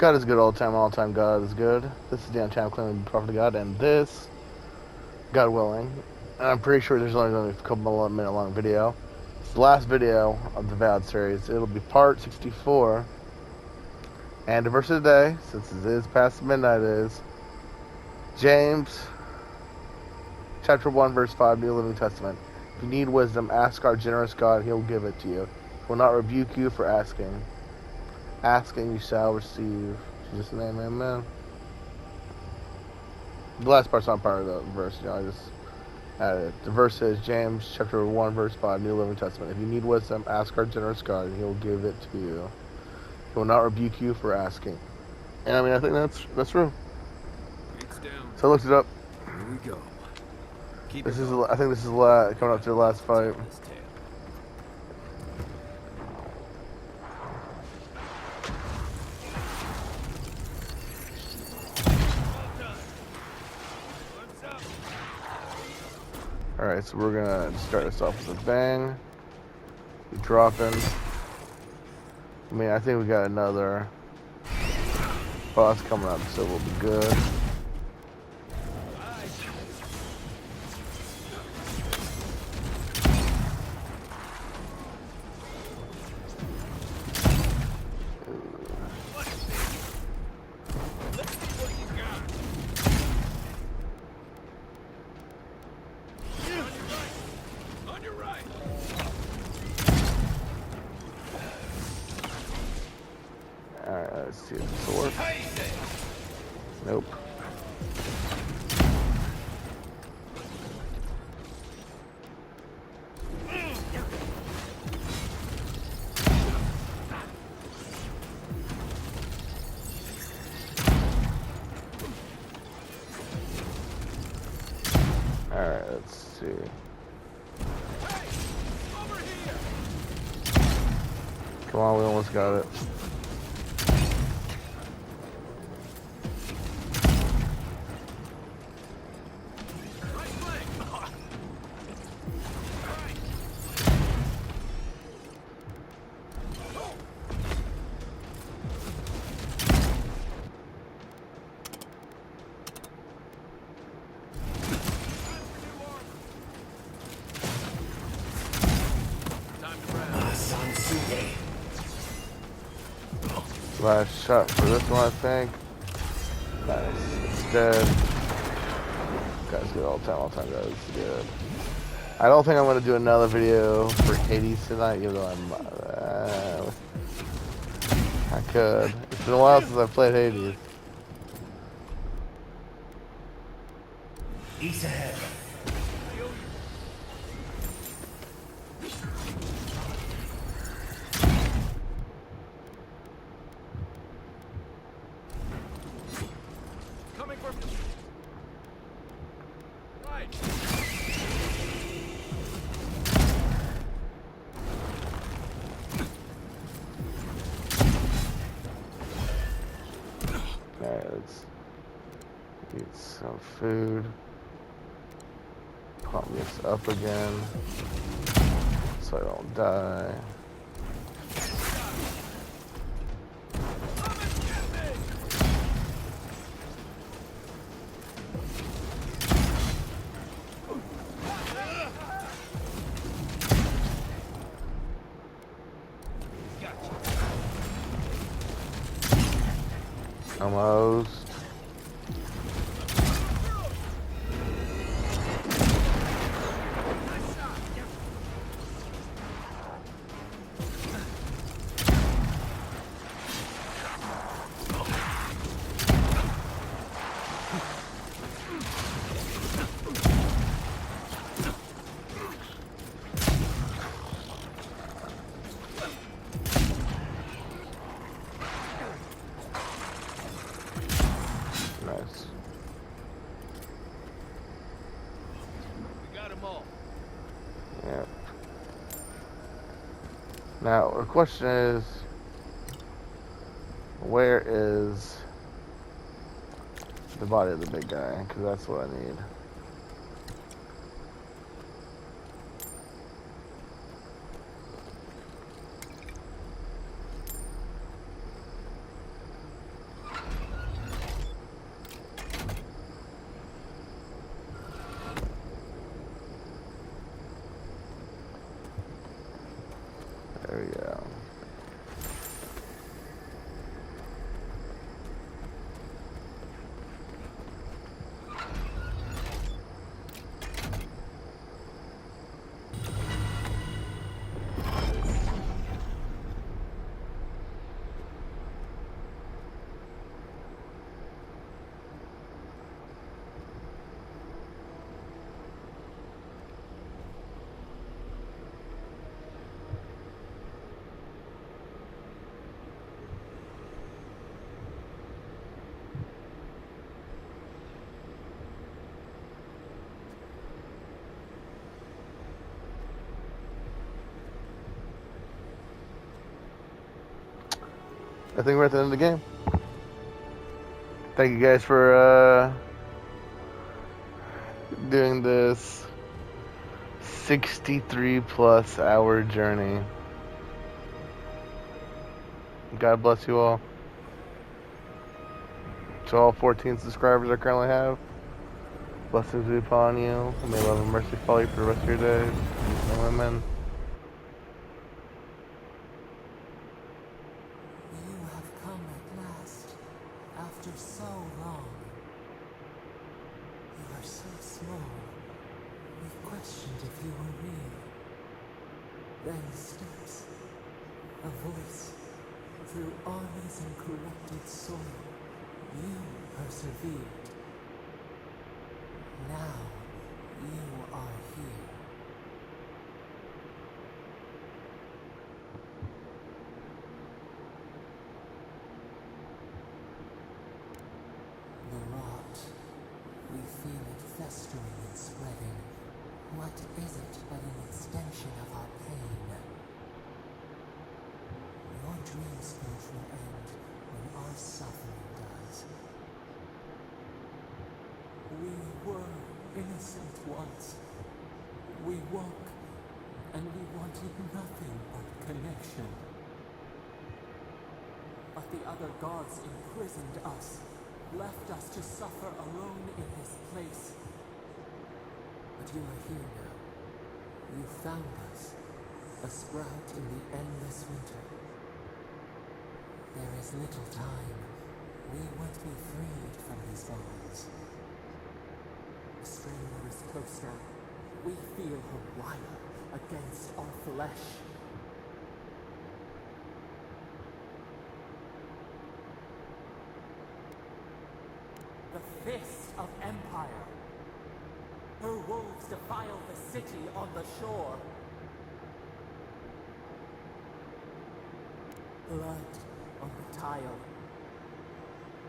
God is good all the time God is good. This is the time claiming to be prophet of God, and this, God willing, and I'm pretty sure there's only going to be a couple minute long video. It's the last video of the Avowed series. It'll be part 64. And the verse of the day, since it is past midnight, is James chapter 1 verse 5, New Living Testament. If you need wisdom, ask our generous God, he'll give it to you. He will not rebuke you for asking. Asking, you shall receive. In Jesus' name, amen. The last part's not part of the verse, I just added it. The verse is James chapter 1 verse 5, New Living Testament. If you need wisdom, ask our generous God, and he'll give it to you. He will not rebuke you for asking. And I mean, I think that's true. So I looked it up. Here we go. This is, I think this is coming up to the last fight. Alright, so we're gonna start this off with a bang. Be dropping. I mean, I think we got another boss coming up, so we'll be good. Alright, let's see if this will work. Nope. Alright, let's see. Come on, we almost got it. Last shot for this one, I think. Nice. It's dead. Guys, good all time, guys. Good. I don't think I'm going to do another video for Hades tonight, even though I could. It's been a while since I've played Hades. East ahead. Alright, let's eat some food. Pump this up again so I don't die. Almost. Nice. We got them all. Yep. Now, the question is, where is the body of the big guy? Because that's what I need. I think we're at the end of the game. Thank you guys for doing this 63 plus hour journey. God bless you all. To all 14 subscribers I currently have, blessings be upon you. May love and mercy follow you for the rest of your days. And women. You have come at last, after so long. You are so small. We've questioned if you were real. Then steps, a voice, through armies and corrupted soil. You persevered. Now, you are here. The rot. We feel it festering and spreading. What is it but an extension of our pain? Your dream spurt will end when our suffering does. We were innocent once. We woke, and we wanted nothing but connection. But the other gods imprisoned us, left us to suffer alone in this place. But you are here now. You found us, a sprout in the endless winter. There is little time. We would be freed from these bonds. The stranger is close now. We feel her wire against our flesh. The fist of empire. Her wolves defile the city on the shore. Blood on the tile.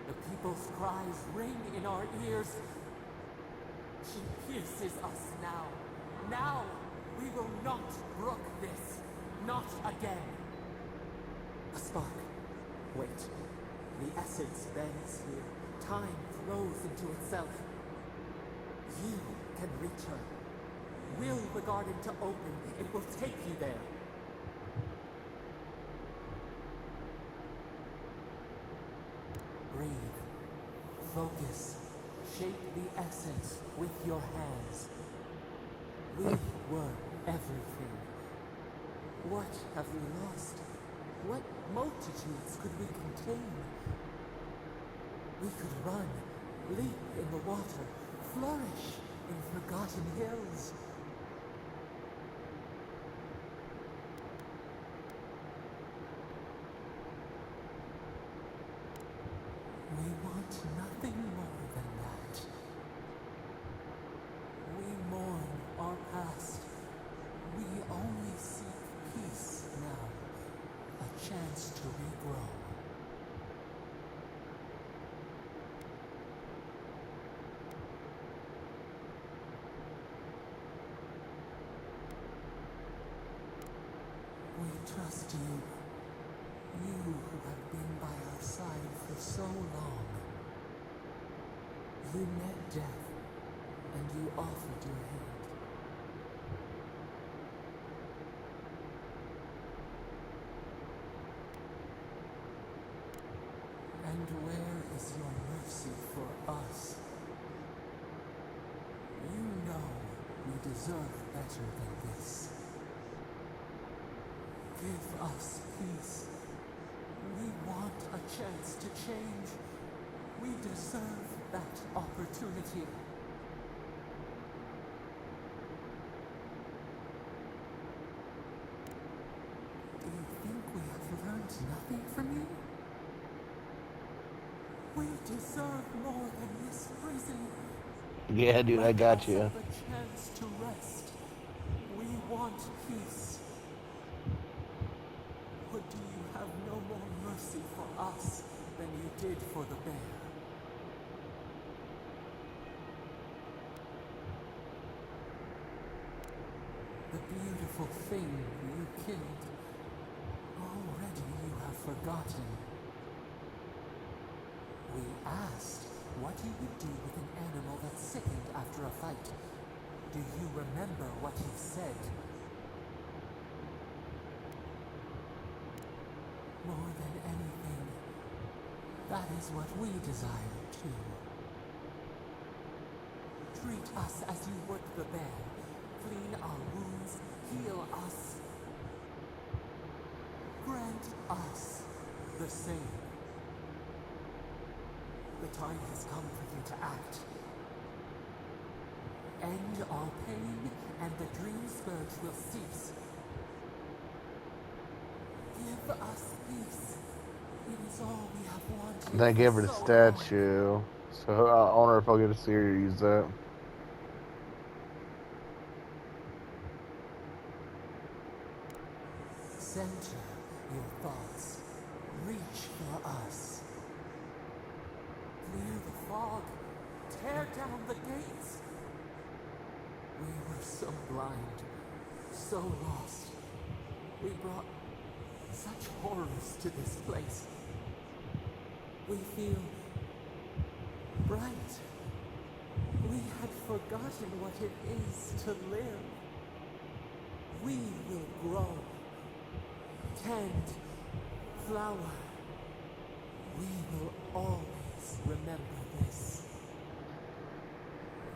The people's cries ring in our ears. She pierces us now. Now, we will not brook this. Not again. A spark. Wait. The essence bends here. Time flows into itself. You can reach her. Will the garden to open. It will take you there. Breathe. Focus. Shape the essence with your hands. We were everything. What have we lost? What multitudes could we contain? We could run, leap in the water, flourish in forgotten hills. We want nothing more than that. We mourn our past. We only seek peace now, a chance to regrow. We trust you. You who have been by our side for so long. You met death, and you offered your hand. And where is your mercy for us? You know we deserve better than this. Give us peace. We want a chance to change. We deserve that opportunity. Do you think we have learned nothing from you? We deserve more than this prison. Yeah, dude, I got you. Let us have a chance to rest. We want peace. Or do you have no more mercy for us than you did for the bear? The beautiful thing you killed. Already you have forgotten. asked what you would do with an animal that sickened after a fight. Do you remember what you said? More than anything, that is what we desire too. Treat us as you would the bear. Clean our wounds, heal us. Grant us the same. The time has come for you to act. End our pain, and the dream scourge will cease. Give us peace. It is all we have wanted. And then I gave her the for so statue. So I wonder if I'll get to see her use that. Center your thoughts. Reach for us. Clear the fog. Tear down the gates. We were so blind, so lost. We brought such horrors to this place. We feel bright. We had forgotten what it is to live. We will grow. Tend, flower. We will always remember this.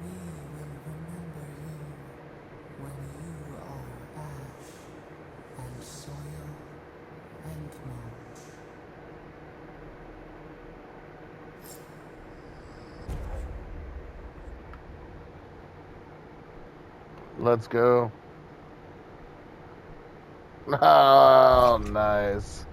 We will remember you when you are ash and soil and mulch. Let's go. Oh, nice.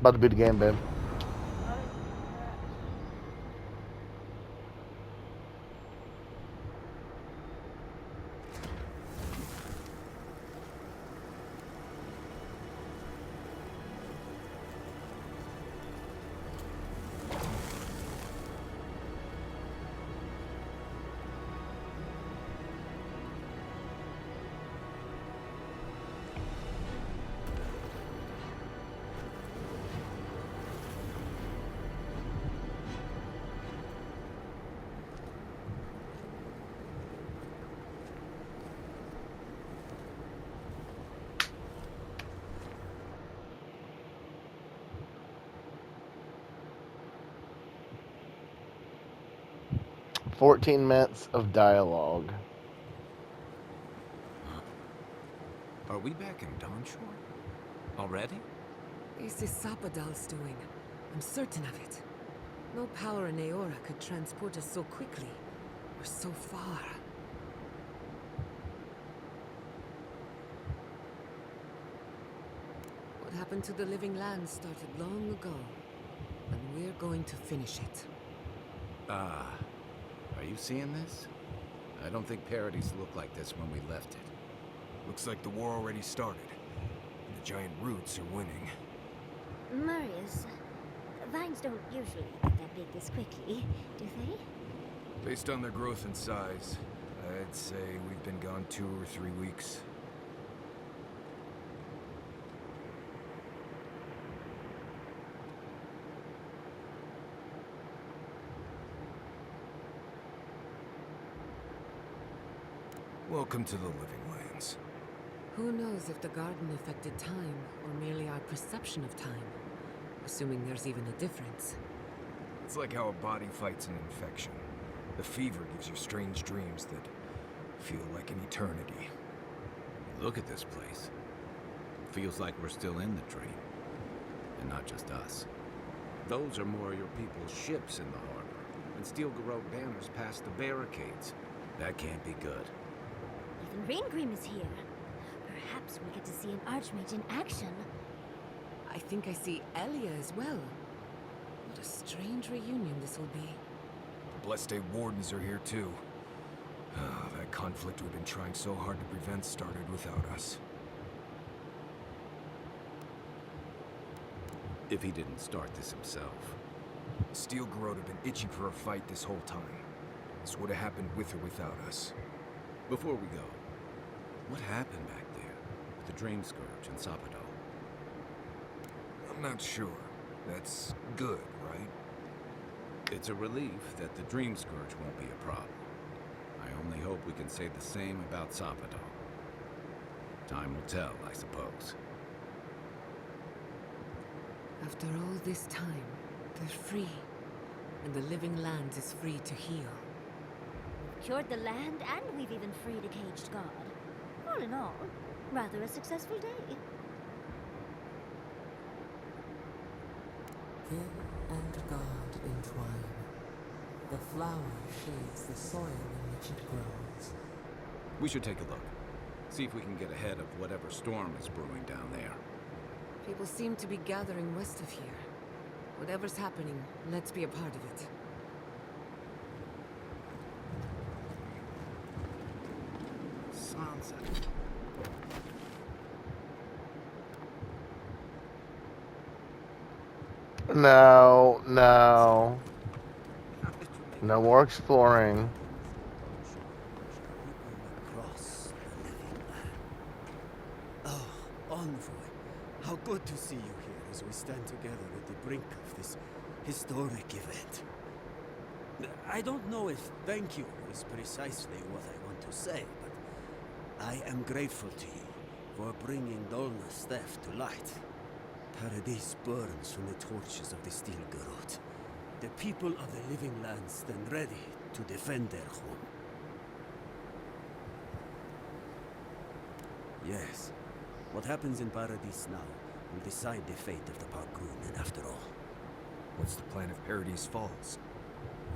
About to beat the game, babe. 14 minutes of dialogue. Are we back in Dawnshore? Already? This is Sapadal's doing. I'm certain of it. No power in Aora could transport us so quickly, or so far. What happened to the living land started long ago, and we're going to finish it. Ah, are you seeing this? I don't think parodies looked like this when we left it. Looks like the war already started, and the giant roots are winning. Marius, vines don't usually get that big this quickly, do they? Based on their growth and size, I'd say we've been gone 2 or 3 weeks. Welcome to the Living Lands. Who knows if the garden affected time, or merely our perception of time? Assuming there's even a difference. It's like how a body fights an infection. The fever gives you strange dreams that feel like an eternity. Look at this place. Feels like we're still in the dream. And not just us. Those are more of your people's ships in the harbor. And steel garrote banners past the barricades. That can't be good. Even Raingrim is here. Perhaps we get to see an Archmage in action. I think I see Elia as well. What a strange reunion this will be. The Blessed Day Wardens are here too. That conflict we've been trying so hard to prevent started without us. If he didn't start this himself. Steel Garrote have been itching for a fight this whole time. This would have happened with or without us. Before we go, what happened back there with the Dream Scourge and Sapado? I'm not sure. That's good, right? It's a relief that the Dream Scourge won't be a problem. I only hope we can say the same about Sapado. Time will tell, I suppose. After all this time, they're free. And the living land is free to heal. Cured the land, and we've even freed a caged god. All in all, rather a successful day. Kin and God entwine. The flower shades the soil in which it grows. We should take a look. See if we can get ahead of whatever storm is brewing down there. People seem to be gathering west of here. Whatever's happening, let's be a part of it. Sansa. No, no. No more exploring. Across the living land. Oh, Envoy, how good to see you here as we stand together at the brink of this historic event. I don't know if thank you is precisely what I want to say, but I am grateful to you for bringing Dolna's theft to light. Paradise burns from the torches of the Steel Garrote. The people of the living land stand ready to defend their home. Yes, what happens in Paradise now will decide the fate of the Parkrunen after all. What's the plan if Paradise falls?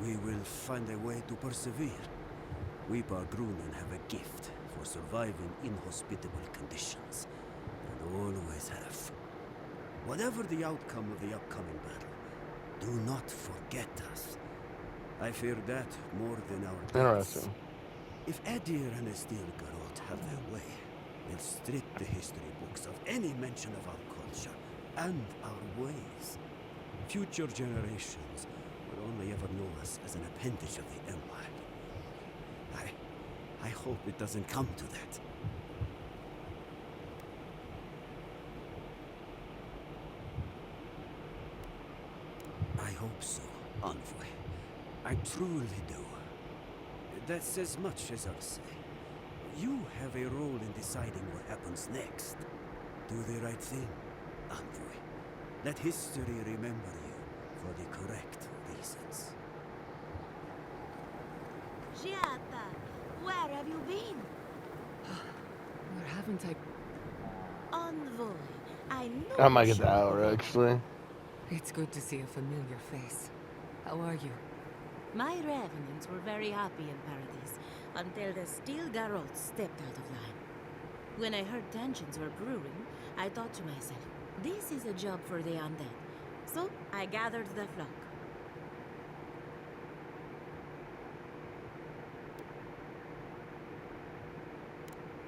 We will find a way to persevere. We Parkrunen have a gift for surviving inhospitable conditions, and always have. Whatever the outcome of the upcoming battle, do not forget us. I fear that more than our deaths. Interesting. If Edir and the Steel Garrote have their way, they'll strip the history books of any mention of our culture and our ways. Future generations will only ever know us as an appendage of the Empire. I hope it doesn't come to that. I hope so, Envoy. I truly do. That's as much as I'll say. You have a role in deciding what happens next. Do the right thing, Envoy. Let history remember you for the correct reasons. Giata, where have you been? Where haven't I... Envoy, I know I might you get should that out, go. actually. It's good to see a familiar face. How are you? My revenants were very happy in Paradise until the Steel Garrote stepped out of line. When I heard tensions were brewing, I thought to myself, this is a job for the undead. So I gathered the flock.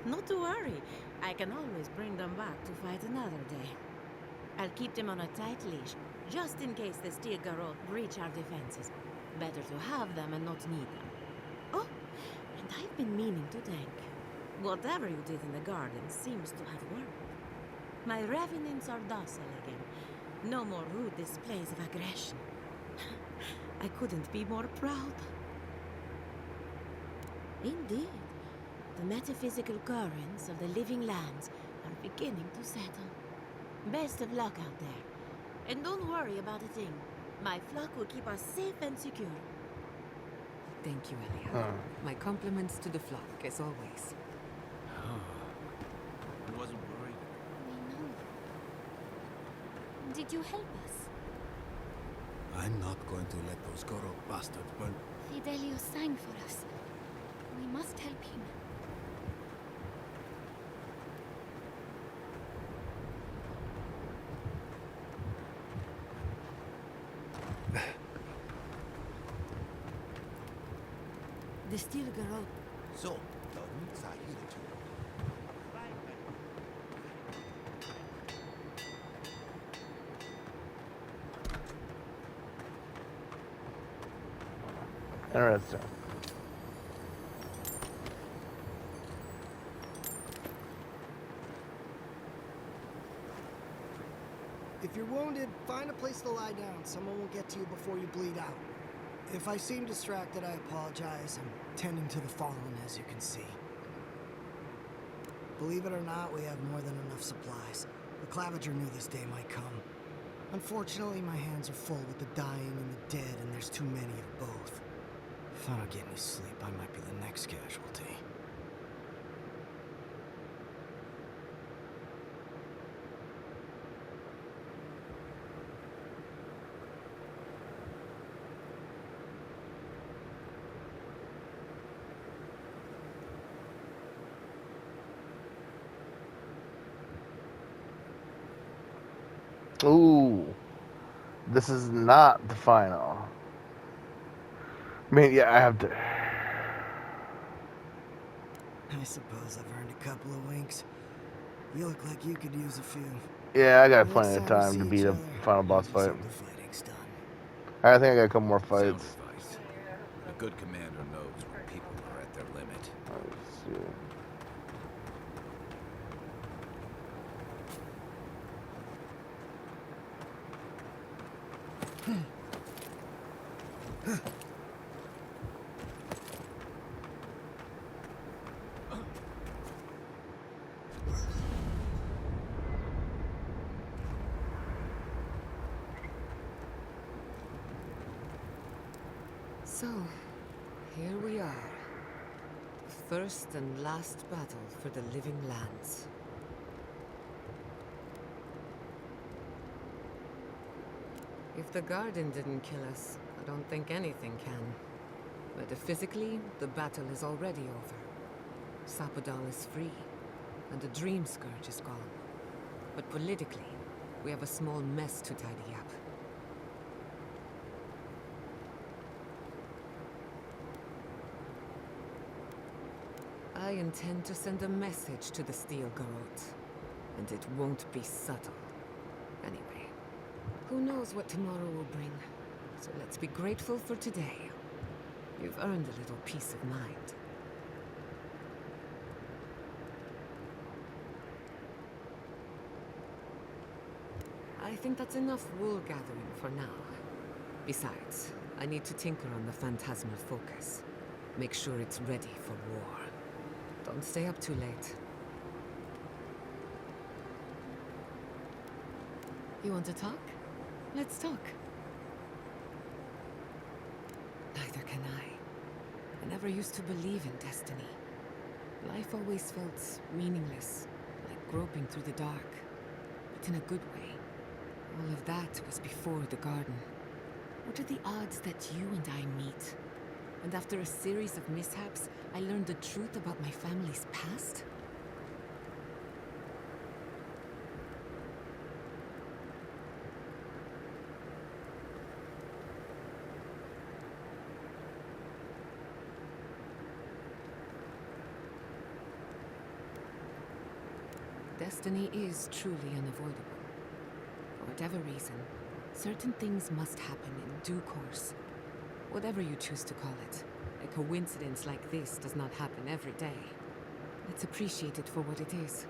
Not to worry, I can always bring them back to fight another day. I'll keep them on a tight leash, just in case the Steel Garrote breach our defenses. Better to have them and not need them. Oh, and I've been meaning to thank you. Whatever you did in the garden seems to have worked. My revenants are docile again. No more rude displays of aggression. I couldn't be more proud. Indeed, the metaphysical currents of the living lands are beginning to settle. Best of luck out there. And don't worry about a thing. My flock will keep us safe and secure. Thank you, Elia. My compliments to the flock, as always. I wasn't worried. We know Did you help us? I'm not going to let those Goro bastards burn. Fidelio sang for us. We must help him. The Steel Garrote. So, the roots are here too. Interesting. If you're wounded, find a place to lie down. Someone will get to you before you bleed out. If I seem distracted, I apologize. I'm tending to the fallen, as you can see. Believe it or not, we have more than enough supplies. The Clavager knew this day might come. Unfortunately, my hands are full with the dying and the dead, and there's too many of both. If I don't get any sleep, I might be the next casualty. Ooh, this is not the final. I mean, yeah, I have to. I suppose I've earned a couple of winks. You look like you could use a few. Yeah, I got The plenty next of time we time to see beat each a other, final boss maybe fight. some of the fighting's done. I think I got a couple more Sound fights. advice. A good commander knows when people are at their limit. Let's see. So, here we are. The first and last battle for the living lands. If the garden didn't kill us, I don't think anything can. Metaphysically, the battle is already over. Sapadal is free, and the Dream Scourge is gone. But politically, we have a small mess to tidy up. I intend to send a message to the Steel Garrote, and it won't be subtle. Anyway, who knows what tomorrow will bring, so let's be grateful for today. You've earned a little peace of mind. I think that's enough wool gathering for now. Besides, I need to tinker on the phantasmal focus. Make sure it's ready for war. Don't stay up too late. You want to talk? Let's talk. Neither can I. I never used to believe in destiny. Life always felt meaningless, like groping through the dark. But in a good way. All of that was before the garden. What are the odds that you and I meet? And after a series of mishaps, I learned the truth about my family's past? Destiny is truly unavoidable. For whatever reason, certain things must happen in due course. Whatever you choose to call it, a coincidence like this does not happen every day. Let's appreciate it for what it is.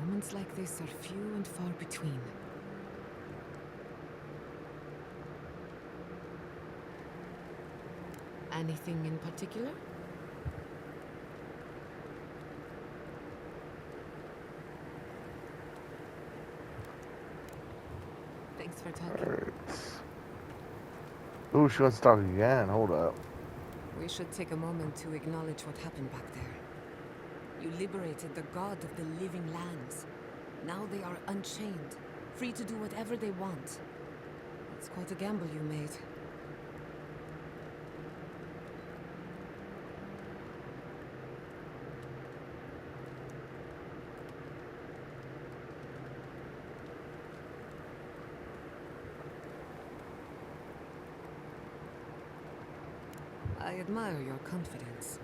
Moments like this are few and far between. Anything in particular? Thanks for talking. Alright. Ooh, she wants to talk again. Hold up. We should take a moment to acknowledge what happened back there. You liberated the god of the living lands. Now they are unchained, free to do whatever they want. It's quite a gamble you made. I admire your confidence.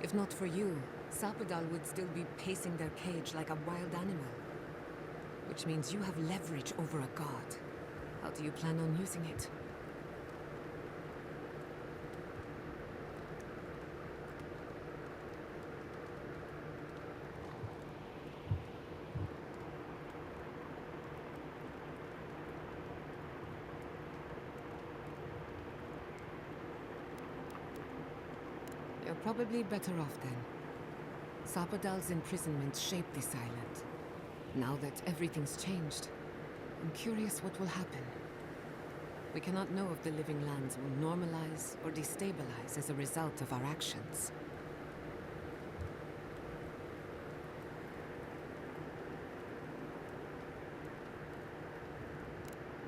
If not for you, Sapadal would still be pacing their cage like a wild animal. Which means you have leverage over a god. How do you plan on using it? You're probably better off then. Sapadal's imprisonment shaped this island. Now that everything's changed, I'm curious what will happen. We cannot know if the living lands will normalize or destabilize as a result of our actions.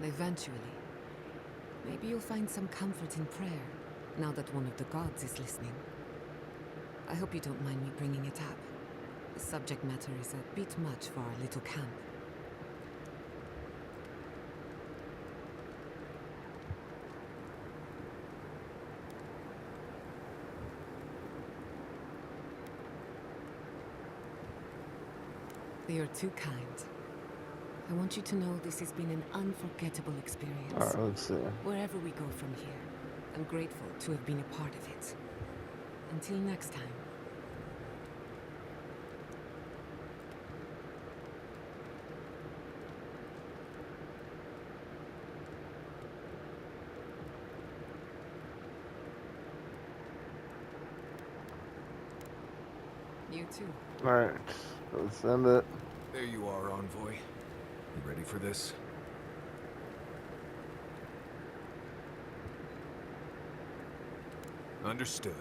Eventually, maybe you'll find some comfort in prayer, now that one of the gods is listening. I hope you don't mind me bringing it up. The subject matter is a bit much for our little camp. You're too kind. I want you to know this has been an unforgettable experience. Alright, let's see. Wherever we go from here, I'm grateful to have been a part of it. Until next time. You too. Alright, let's end it. There you are, Envoy. You ready for this? Understood.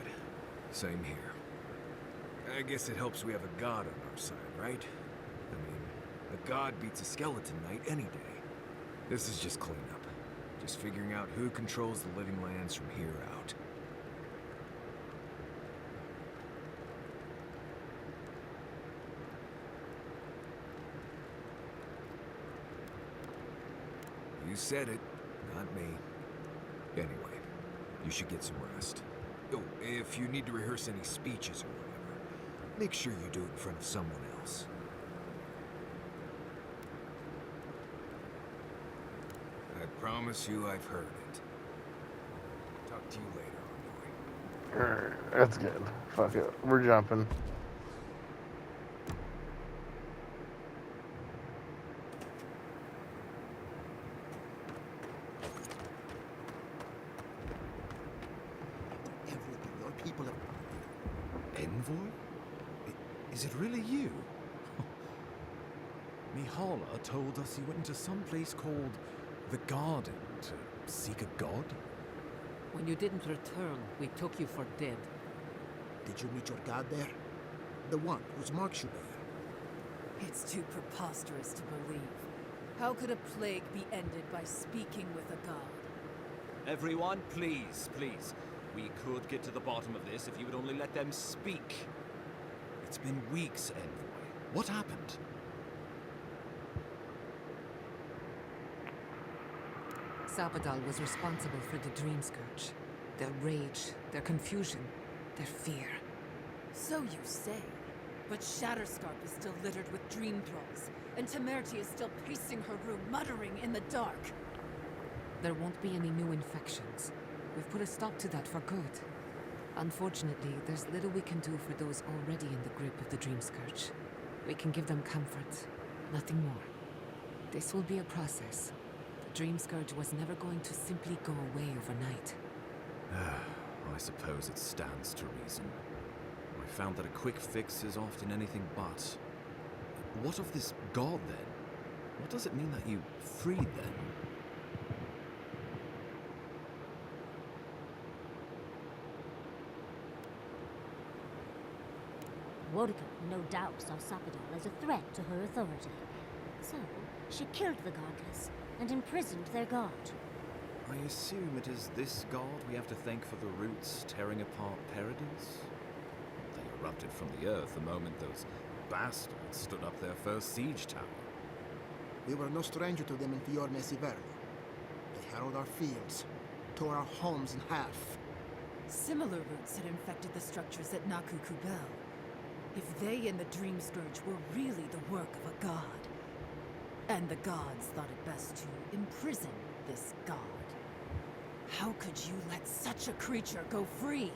Same here. I guess it helps we have a god on our side, right? I mean, a god beats a skeleton knight any day. This is just cleanup. Just figuring out who controls the living lands from here out. You said it, not me. Anyway, you should get some rest. Oh, if you need to rehearse any speeches or whatever, make sure you do it in front of someone else. I promise you I've heard it. Talk to you later, Envoy. Alright, that's good. Fuck it. We're jumping. Envoy? Is it really you? Mihala told us you went into some place called the Garden to seek a god? When you didn't return, we took you for dead. Did you meet your god there? The one whose marks you bear? It's too preposterous to believe. How could a plague be ended by speaking with a god? Everyone, please, please. We could get to the bottom of this if you would only let them speak. It's been weeks, Envoy. What happened? Sapadal was responsible for the Dream Scourge. Their rage, their confusion, their fear. So you say. But Shatterscarp is still littered with dream thralls, and Temerity is still pacing her room, muttering in the dark. There won't be any new infections. We've put a stop to that for good. Unfortunately, there's little we can do for those already in the grip of the Dream Scourge. We can give them comfort, nothing more. This will be a process. The Dream Scourge was never going to simply go away overnight. I suppose it stands to reason. I found that a quick fix is often anything but. What of this god, then? What does it mean that you freed them? Worka no doubt saw Sapadal as a threat to her authority. So, She killed the godless and imprisoned their god. I assume it is this god we have to thank for the roots tearing apart Paradise? They erupted from the earth the moment those bastards stood up their first siege tower. We were no stranger to them in Fiorme Siverno. They harrowed our fields, tore our homes in half. Similar roots had infected the structures at Naku Kubel. If they and the Dream Scourge were really the work of a god, and the gods thought it best to imprison this god, how could you let such a creature go free?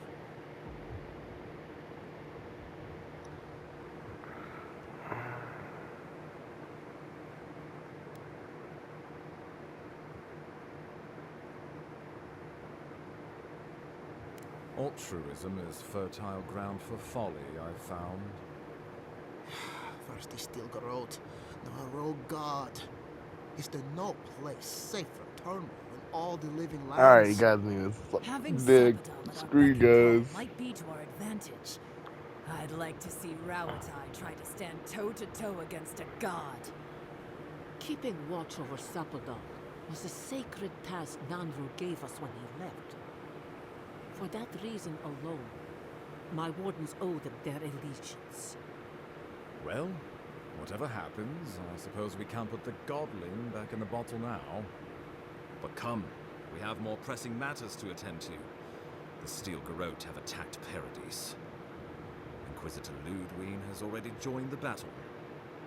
Altruism is fertile ground for folly, I've found. First the Steel Garrote, now a rogue god. Is there no place safe from turmoil in all the living lands? Alright, you guys need to Having dig. Sabadell at our Screw you beck and guys. call might be to our advantage. I'd like to see Rawatai try to stand toe-to-toe against a god. Keeping watch over Sapodal was a sacred task Nanru gave us when he left. For that reason alone, my wardens owe them their allegiance. Well, whatever happens, I suppose we can't put the godling back in the bottle now. But come, we have more pressing matters to attend to. The Steel Garrote have attacked Paradise. Inquisitor Ludwine has already joined the battle.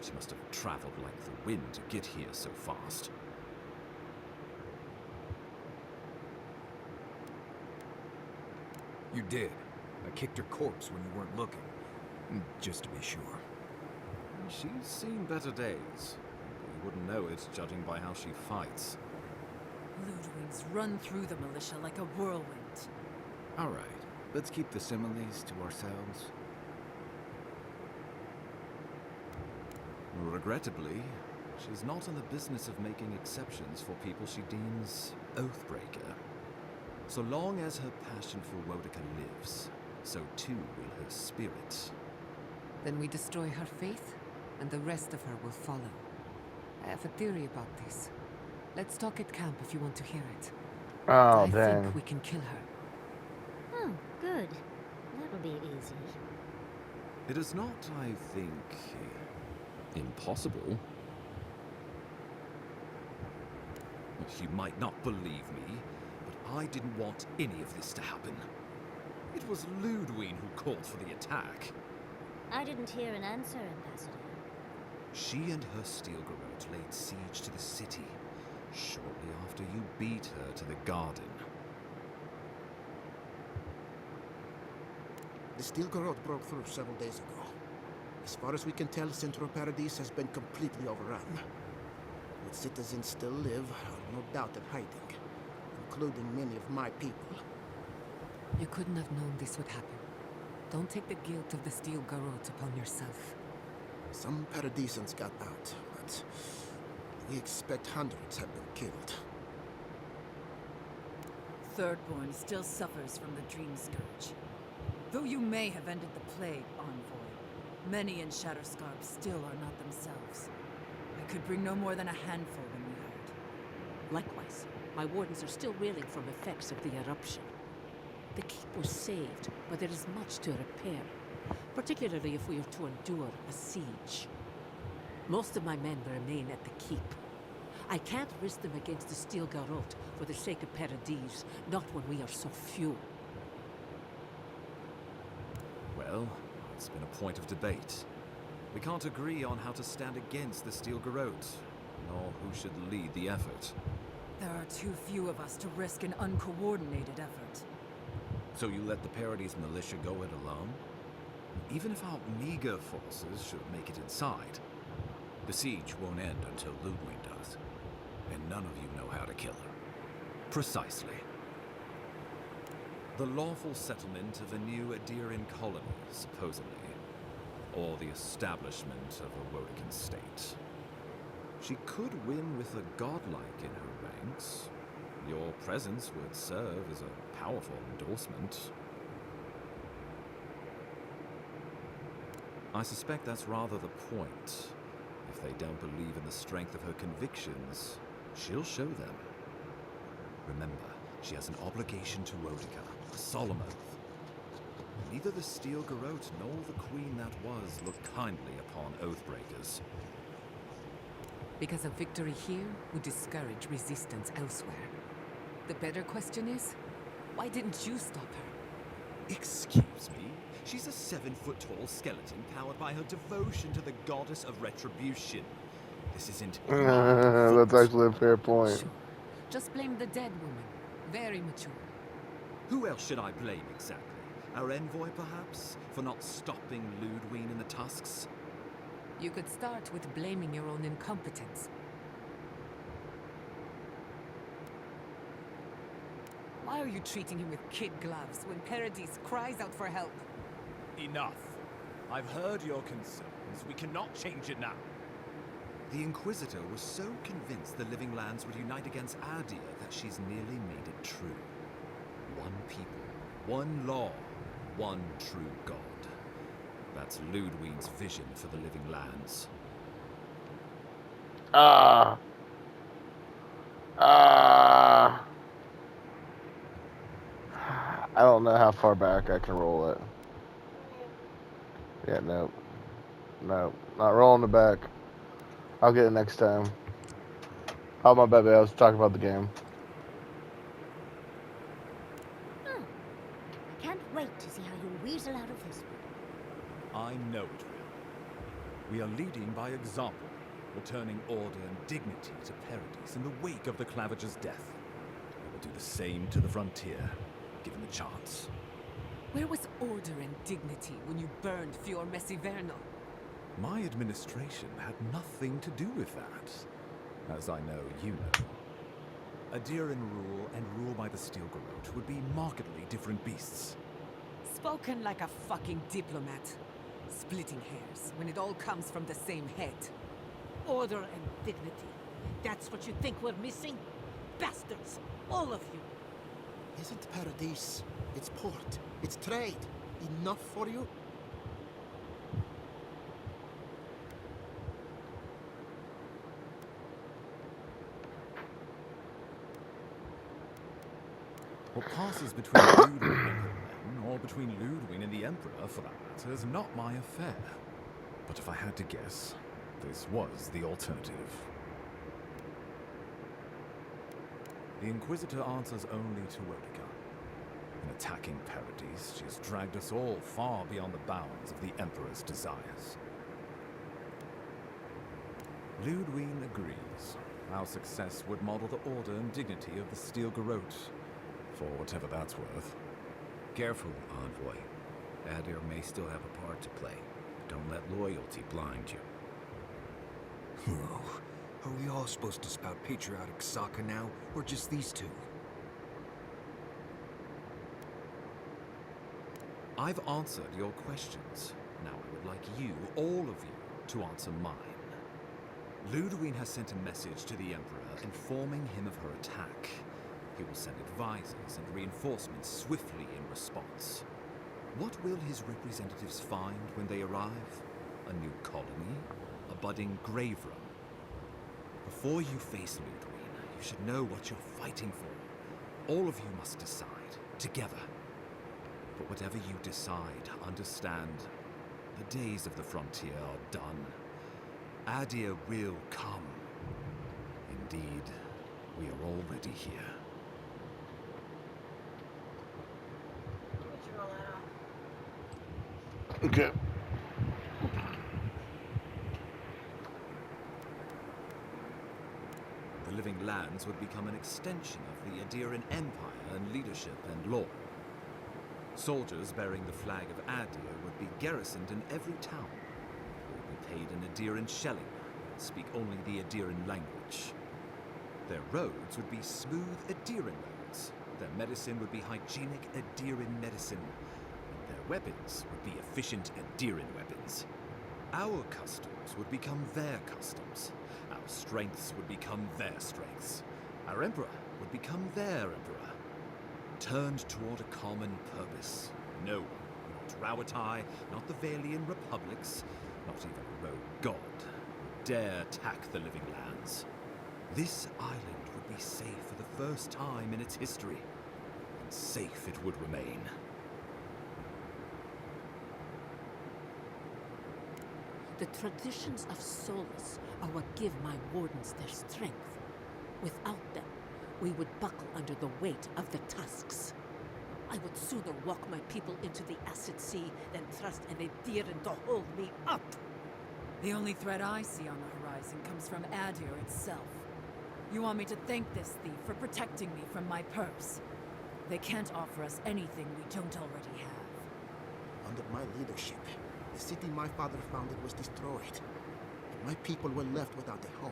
She must have traveled like the wind to get here so fast. You did. I kicked her corpse when you weren't looking. Just to be sure. She's seen better days. You wouldn't know it, judging by how she fights. Ludwig's run through the militia like a whirlwind. Alright, let's keep the similes to ourselves. Regrettably, she's not in the business of making exceptions for people she deems Oathbreaker. So long as her passion for Wodeka lives, so too will her spirit. Then we destroy her faith, and the rest of her will follow. I have a theory about this. Let's talk at camp if you want to hear it. Oh, I dang. think we can kill her. Oh, good. That'll be easy. It is not, I think, impossible. You might not believe me, but I didn't want any of this to happen. It was Ludwine who called for the attack. I didn't hear an answer, Ambassador. She and her Steel Garrote laid siege to the city shortly after you beat her to the garden. The Steel Garrote broke through several days ago. As far as we can tell, Central Paradise has been completely overrun. What citizens still live are no doubt in hiding, including many of my people. You couldn't have known this would happen. Don't take the guilt of the Steel Garrote upon yourself. Some Paradisans got out, but we expect hundreds have been killed. Thirdborn still suffers from the Dream Scourge. Though you may have ended the plague, Envoy, many in Shatterscarp still are not themselves. I could bring no more than a handful when we heard. Likewise, my wardens are still reeling from effects of the eruption. The keep was saved, but there is much to repair, particularly if we are to endure a siege. Most of my men remain at the keep. I can't risk them against the Steel Garrote for the sake of Paradise, not when we are so few. Well, it's been a point of debate. We can't agree on how to stand against the Steel Garrote, nor who should lead the effort. There are too few of us to risk an uncoordinated effort. So you let the Paradise militia go it alone? Even if our meager forces should make it inside, the siege won't end until Ludwig does. And none of you know how to kill her. Precisely. The lawful settlement of a new Adirian colony, supposedly. Or the establishment of a Wodican state. She could win with a godlike in her ranks. Your presence would serve as a powerful endorsement. I suspect that's rather the point. If they don't believe in the strength of her convictions, she'll show them. Remember, she has an obligation to Rodica, a solemn oath. And neither the Steel Garrote nor the Queen that was look kindly upon oathbreakers. Because a victory here would discourage resistance elsewhere. The better question is, why didn't you stop her? Excuse me? She's a 7-foot-tall skeleton powered by her devotion to the goddess of retribution. This isn't my fault. That's actually a fair point. Sure. Just blame the dead woman. Very mature. Who else should I blame exactly? Our envoy, perhaps? For not stopping Ludwig and the Tusks? You could start with blaming your own incompetence. Why are you treating him with kid gloves when Paradis cries out for help? Enough. I've heard your concerns. We cannot change it now. The Inquisitor was so convinced the Living Lands would unite against Adia that she's nearly made it true. One people, one law, one true God. That's Ludwig's vision for the Living Lands. I don't know how far back I can roll it. Yeah, nope. Nope. Not rolling it back. I'll get it next time. Oh, my bad, babe. I was talking about the game. Oh, I can't wait to see how you weasel out of this one. I know it will. We are leading by example, returning order and dignity to Paradis in the wake of the Clavager's death. We will do the same to the frontier, given the chance. Where was order and dignity when you burned Fior Messivernal? My administration had nothing to do with that. As I know you know. Adiran rule and rule by the Steel Garrote would be markedly different beasts. Spoken like a fucking diplomat. Splitting hairs when it all comes from the same head. Order and dignity. That's what you think we're missing? Bastards, all of you. Isn't Paradis, its port, its trade, enough for you? What passes between Ludwig and her men, or between Ludwig and the Emperor, for that matter, is not my affair. But if I had to guess, this was the alternative. The Inquisitor answers only to Rodica. In attacking Paradis, she has dragged us all far beyond the bounds of the Emperor's desires. Ludwig agrees. Our success would model the order and dignity of the Steel Garrote, for whatever that's worth. Careful, Envoy. Adir may still have a part to play. Don't let loyalty blind you. Oh, are we all supposed to spout patriotic Sokka now, or just these two? I've answered your questions. Now I would like you, all of you, to answer mine. Ludwig has sent a message to the Emperor informing him of her attack. He will send advisors and reinforcements swiftly in response. What will his representatives find when they arrive? A new colony? A budding grave room? Before you face Ludwig, you should know what you're fighting for. All of you must decide, together. But whatever you decide, understand, the days of the frontier are done. Adir will come. Indeed, we are already here. Okay. The Living Lands would become an extension of the Adiran Empire in leadership and law. Soldiers bearing the flag of Adir would be garrisoned in every town. They would be paid in Adiran shelling and speak only the Adiran language. Their roads would be smooth Adiran roads. Their medicine would be hygienic Adiran medicine. And their weapons would be efficient Adiran weapons. Our customs would become their customs. Our strengths would become their strengths. Our emperor would become their emperor. Turned toward a common purpose. No one, not Rawatai, not the Valian republics, not even a rogue god, would dare attack the Living Lands. This island would be safe for the first time in its history, and safe it would remain. The traditions of Solus are what give my wardens their strength. Without them, we would buckle under the weight of the tusks. I would sooner walk my people into the acid sea than trust an Ediran to hold me up. The only threat I see on the horizon comes from Adir itself. You want me to thank this thief for protecting me from my purse? They can't offer us anything we don't already have. Under my leadership, the city my father founded was destroyed, and my people were left without a home.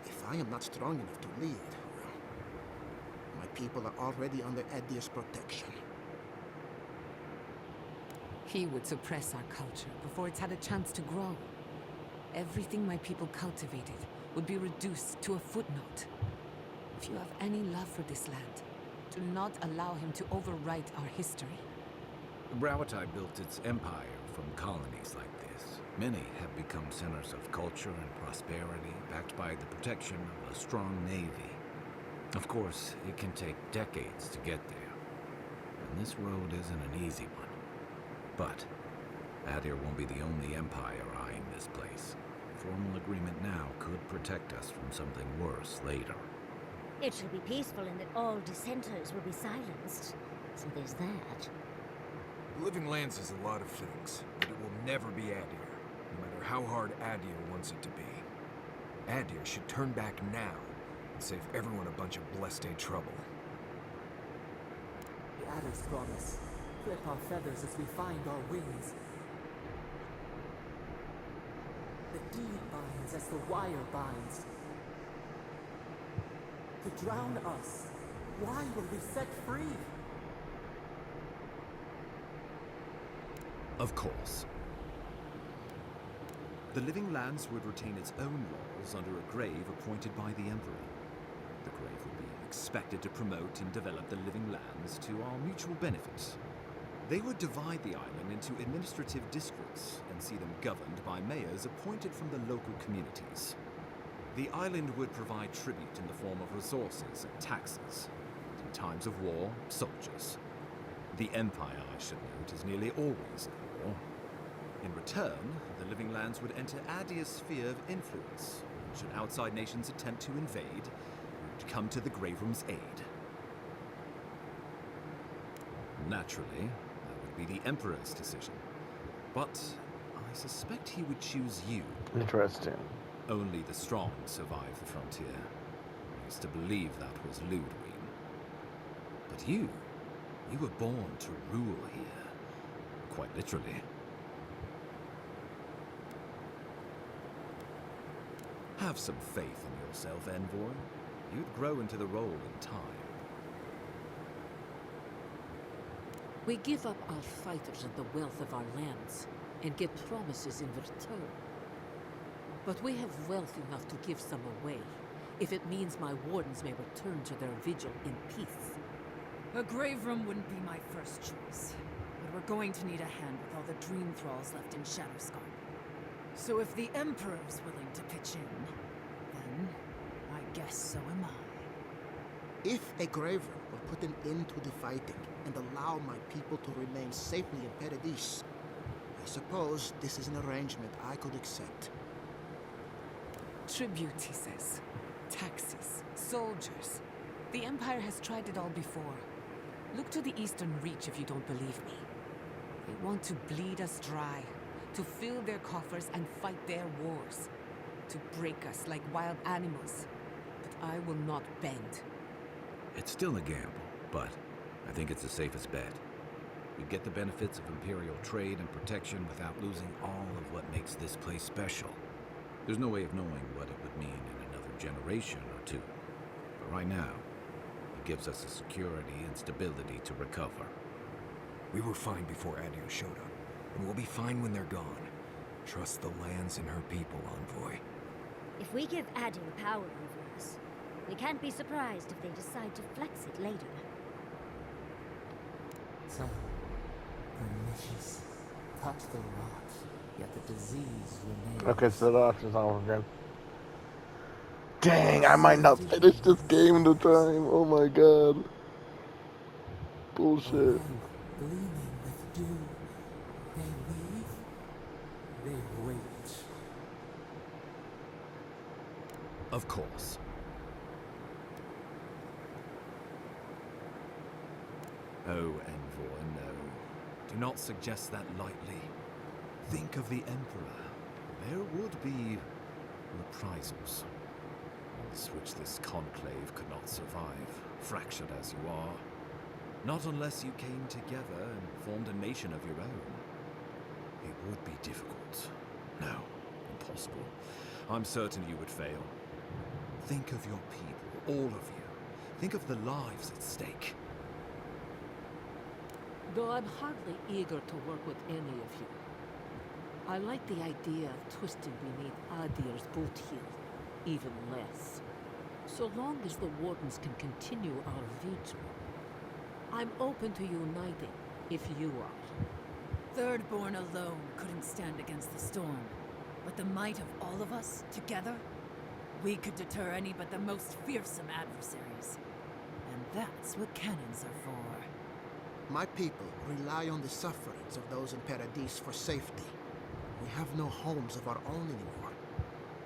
If I am not strong enough to lead, well, my people are already under Adir's protection. He would suppress our culture before it's had a chance to grow. Everything my people cultivated would be reduced to a footnote. If you have any love for this land, do not allow him to overwrite our history. Brawatai built its empire from colonies like this. Many have become centers of culture and prosperity, backed by the protection of a strong navy. Of course, it can take decades to get there, and this road isn't an easy one. But Adir won't be the only empire eyeing this place. Formal agreement now could protect us from something worse later. It shall be peaceful in that all dissenters will be silenced. So there's that. Living Lands is a lot of things, but it will never be Adir, no matter how hard Adir wants it to be. Adir should turn back now and save everyone a bunch of blessed day trouble. The Adder's promise. Clip our feathers as we find our wings. The deed binds as the wire binds. To drown us, why were we set free? Of course. The Living Lands would retain its own laws under a grave appointed by the Emperor. The grave would be expected to promote and develop the Living Lands to our mutual benefit. They would divide the island into administrative districts and see them governed by mayors appointed from the local communities. The island would provide tribute in the form of resources and taxes. In times of war, soldiers. The Empire, I should note, is nearly always at war. In return, the Living Lands would enter Adir's sphere of influence. Should outside nations attempt to invade, we would come to the Grave Room's aid. Naturally, that would be the Emperor's decision. But I suspect he would choose you. Interesting. Only the strong survive the frontier. I used to believe that was Ludwig. But you were born to rule here. Quite literally. Have some faith in yourself, Envoy. You'd grow into the role in time. We give up our fighters and the wealth of our lands, and get promises in return. But we have wealth enough to give some away, if it means my wardens may return to their vigil in peace. A grave room wouldn't be my first choice, but we're going to need a hand with all the dream thralls left in Shadowscarp. So if the Emperor's willing to pitch in, then I guess so am I. If a grave room will put an end to the fighting and allow my people to remain safely in Paradise, I suppose this is an arrangement I could accept. Tribute, he says. Taxes. Soldiers. The Empire has tried it all before. Look to the Eastern Reach if you don't believe me. They want to bleed us dry, to fill their coffers and fight their wars, to break us like wild animals. But I will not bend. It's still a gamble, but I think it's the safest bet. We get the benefits of Imperial trade and protection without losing all of what makes this place special. There's no way of knowing what it would mean in another generation or two. But right now, it gives us the security and stability to recover. We were fine before Adir showed up, and we'll be fine when they're gone. Trust the lands and her people, Envoy. If we give Adir power over us, we can't be surprised if they decide to flex it later. So, pernicious, touch the rocks. Yet the disease remains. Okay, so the options all over again. Dang, I might not finish this game in the time. Oh my god. Bullshit. Overhead, gleaming with dew, they weave, they wait. Of course. Oh, Envoy, no. Do not suggest that lightly. Think of the Emperor. There would be reprisals. Ones which this conclave could not survive, fractured as you are. Not unless you came together and formed a nation of your own. It would be difficult. No, impossible. I'm certain you would fail. Think of your people, all of you. Think of the lives at stake. Though I'm hardly eager to work with any of you, I like the idea of twisting beneath Adir's boot heel even less. So long as the Wardens can continue our vigil, I'm open to uniting if you are. Thirdborn alone couldn't stand against the storm, but the might of all of us together, we could deter any but the most fearsome adversaries. And that's what cannons are for. My people rely on the sufferings of those in Paradis for safety. We have no homes of our own anymore.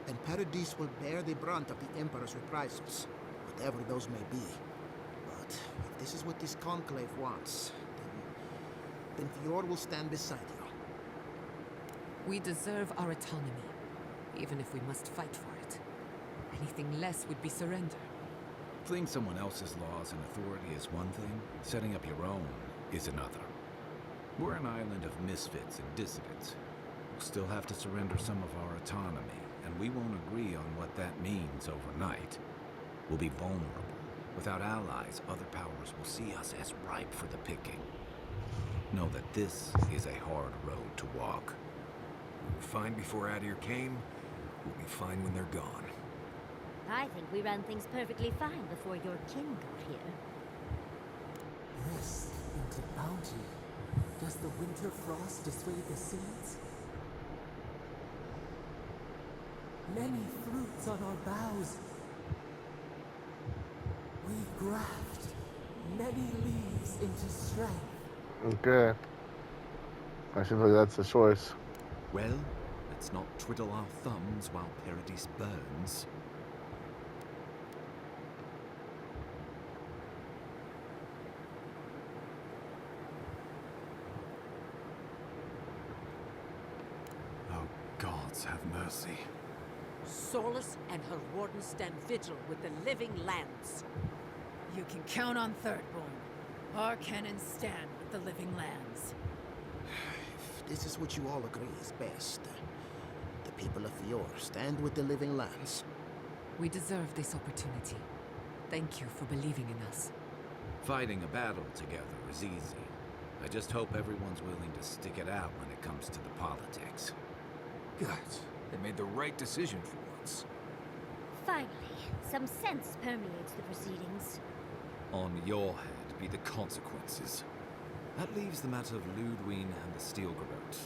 And Paradis will bear the brunt of the Emperor's reprisals, whatever those may be. But if this is what this conclave wants, then Fior will stand beside you. We deserve our autonomy, even if we must fight for it. Anything less would be surrender. Fleeing someone else's laws and authority is one thing, setting up your own is another. We're an island of misfits and dissidents. We'll still have to surrender some of our autonomy, and we won't agree on what that means overnight. We'll be vulnerable. Without allies, other powers will see us as ripe for the picking. Know that this is a hard road to walk. We were fine before Adir came. We'll be fine when they're gone. I think we ran things perfectly fine before your king got here. Rest into bounty. Does the winter frost dissuade the seeds? Many fruits on our boughs. We graft many leaves into strength. Okay. I seems like that's the choice. Well, let's not twiddle our thumbs while Paradis burns. Oh, gods have mercy. Solus and her Wardens stand vigil with the living lands. You can count on Thirdborn. Our cannons stand with the living lands. If this is what you all agree is best, the people of Fior stand with the living lands. We deserve this opportunity. Thank you for believing in us. Fighting a battle together is easy. I just hope everyone's willing to stick it out when it comes to the politics. Good. They made the right decision for once. Finally, some sense permeates the proceedings. On your head be the consequences. That leaves the matter of Ludwine and the Steel Garrote.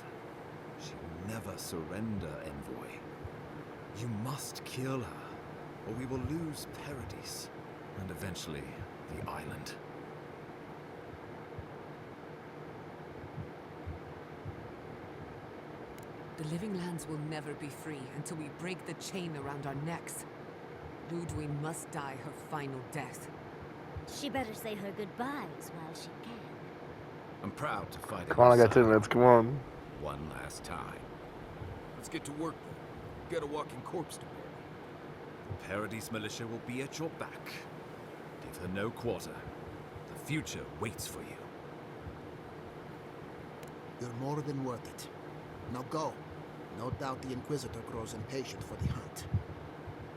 She will never surrender, Envoy. You must kill her, or we will lose Paradis, and eventually the island. The living lands will never be free until we break the chain around our necks. Ludwine must die her final death. She better say her goodbyes while she can. I'm proud to fight Come on, I got alongside 2 minutes. Come on. one last time. Let's get to work then. Got a walking corpse to bury. The Paradis militia will be at your back. Give her no quarter. The future waits for you. You're more than worth it. Now go. No doubt the Inquisitor grows impatient for the hunt.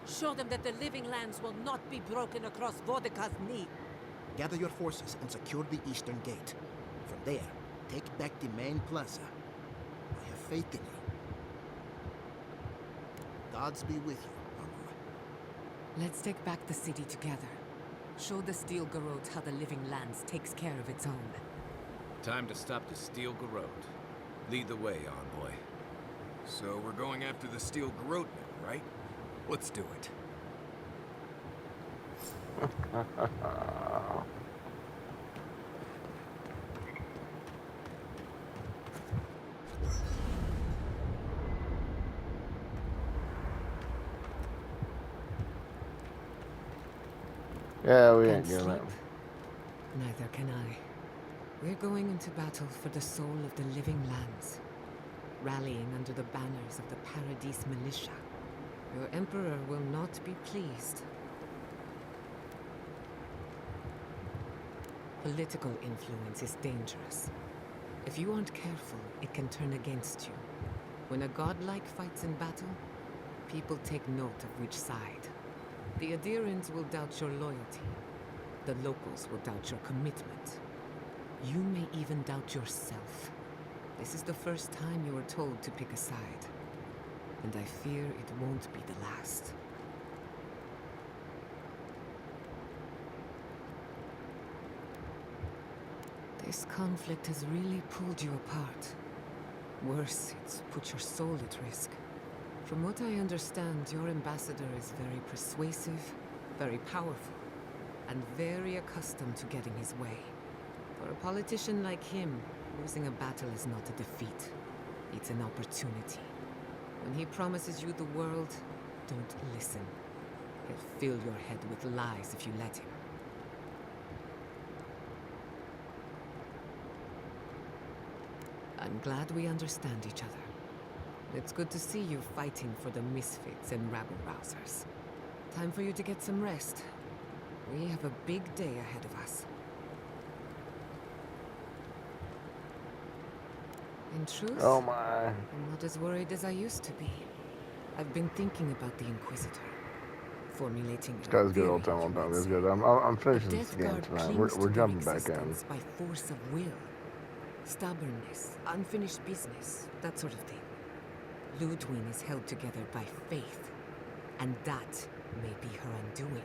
Show them that the living lands will not be broken across Vodka's knee. Gather your forces and secure the eastern gate. From there, take back the main plaza. I have faith in you. Gods be with you, Envoy. Let's take back the city together. Show the Steel Garrote how the living lands takes care of its own. Time to stop the Steel Garrote. Lead the way, Envoy. So we're going after the steel garrote now, right? Let's do it. Yeah, we Can't ain't getting sleep? it. Neither can I. We're going into battle for the soul of the living lands, rallying under the banners of the Paradis militia. Your emperor will not be pleased. Political influence is dangerous. If you aren't careful, it can turn against you. When a godlike fights in battle, people take note of which side. The adherents will doubt your loyalty. The locals will doubt your commitment. You may even doubt yourself. This is the first time you are told to pick a side. And I fear it won't be the last. This conflict has really pulled you apart. Worse, it's put your soul at risk. From what I understand, your ambassador is very persuasive, very powerful, and very accustomed to getting his way. For a politician like him, losing a battle is not a defeat. It's an opportunity. When he promises you the world, don't listen. He'll fill your head with lies if you let him. I'm glad we understand each other. It's good to see you fighting for the misfits and rabble-rousers. Time for you to get some rest. We have a big day ahead of us. In truth, Oh my. I'm not as worried as I used to be. I've been thinking about the Inquisitor, formulating This a guy's good theory, all time, all you time. might This say. good. I'm The finishing this Death game Guard tonight. clings We're to their jumping back in. existence by force of will. Stubbornness, unfinished business, that sort of thing. Ludwig is held together by faith, and that may be her undoing.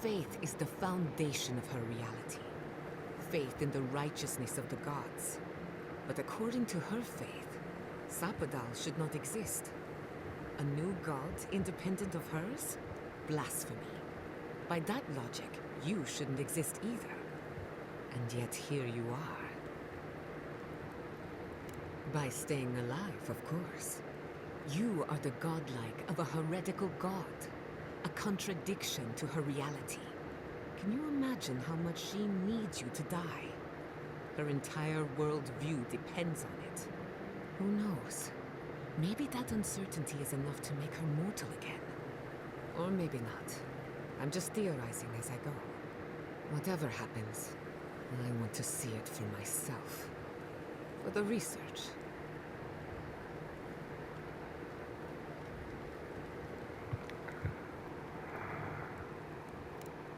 Faith is the foundation of her reality. Faith in the righteousness of the gods. But according to her faith, Sapadal should not exist. A new god independent of hers? Blasphemy. By that logic, you shouldn't exist either. And yet here you are. By staying alive, of course. You are the godlike of a heretical god. A contradiction to her reality. Can you imagine how much she needs you to die? Her entire worldview depends on it. Who knows? Maybe that uncertainty is enough to make her mortal again. Or maybe not. I'm just theorizing as I go. Whatever happens, I want to see it for myself. For the research.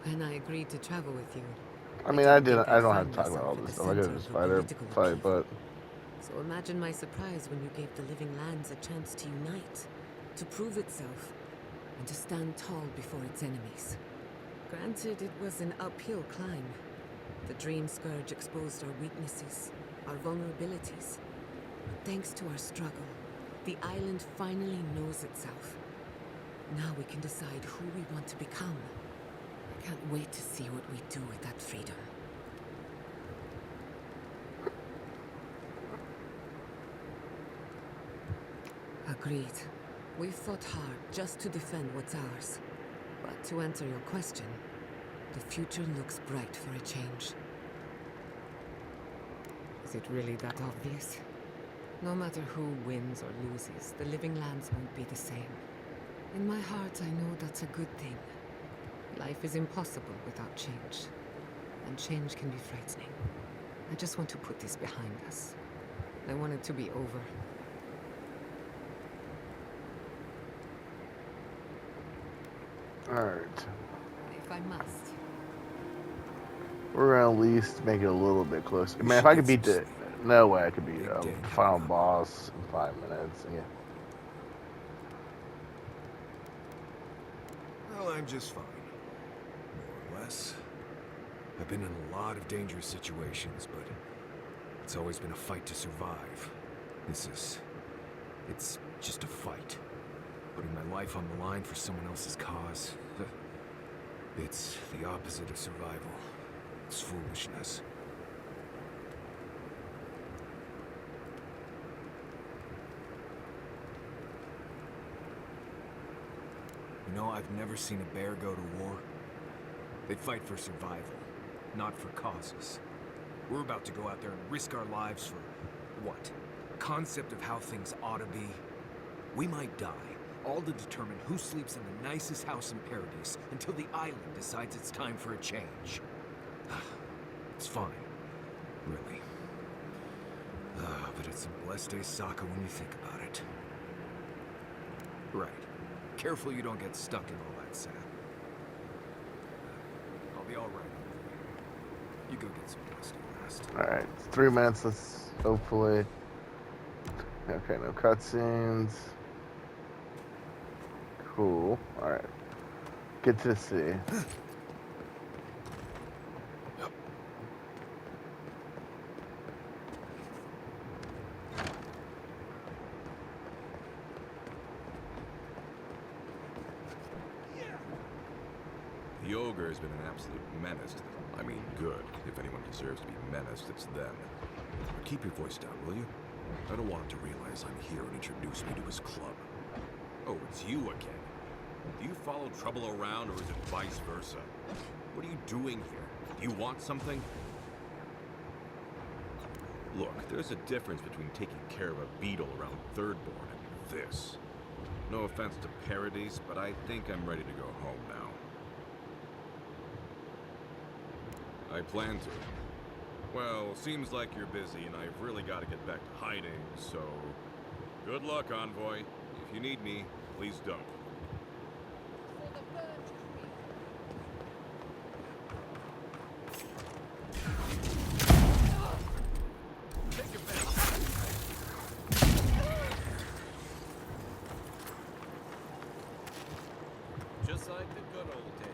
When I agreed to travel with you, I mean, I don't have to talk about all this stuff. I could just fight, but so imagine my surprise when you gave the living lands a chance to unite, to prove itself, and to stand tall before its enemies. Granted, it was an uphill climb. The Dream Scourge exposed our weaknesses, our vulnerabilities. But thanks to our struggle, the island finally knows itself. Now we can decide who we want to become. I can't wait to see what we do with that freedom. Agreed. We've fought hard just to defend what's ours. But to answer your question, the future looks bright for a change. Is it really that obvious? No matter who wins or loses, the living lands won't be the same. In my heart, I know that's a good thing. Life is impossible without change. And change can be frightening. I just want to put this behind us. I want it to be over. alright. If I must. We're gonna at least make it a little bit closer. I mean, if I could beat the... No way I could beat the final boss in 5 minutes. Yeah. Well, I'm just fine. More or less. I've been in a lot of dangerous situations, but it's always been a fight to survive. It's just a fight. Putting my life on the line for someone else's cause. It's the opposite of survival. It's foolishness. You know, I've never seen a bear go to war. They fight for survival, not for causes. We're about to go out there and risk our lives for what? Concept of how things ought to be? We might die, all to determine who sleeps in the nicest house in Paradise until the island decides it's time for a change. It's fine, really. But it's a blessed day Sokka when you think about it. Right. Careful you don't get stuck in all that sand. I'll be alright. You go get some rest. Alright, 3 minutes, let's hopefully... Okay, no cutscenes. Cool, alright. Get to the sea. The ogre has been an absolute menace to them. I mean, good. If anyone deserves to be menaced, it's them. But keep your voice down, will you? I don't want him to realize I'm here and introduce me to his club. Oh, it's you again. Do you follow trouble around, or is it vice versa? What are you doing here? Do you want something? Look, there's a difference between taking care of a beetle around Thirdborn and this. No offense to Paradise, but I think I'm ready to go home now. I plan to. Well, seems like you're busy, and I've really got to get back to hiding, so... Good luck, Envoy. If you need me, please don't. Just like the good old days.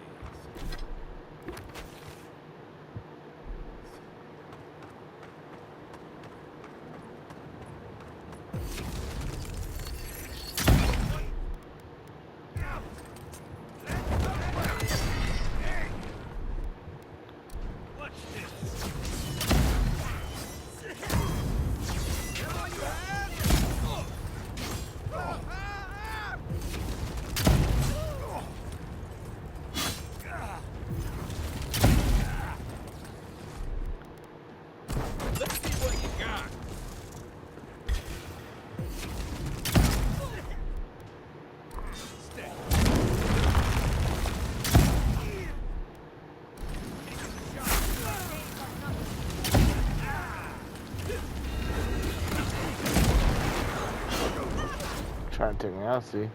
Trying to take me out, see.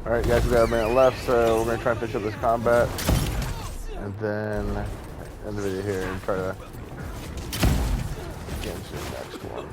Alright guys, we got a minute left, so we're gonna try and finish up this combat. And then end the video here and try to get into the next one.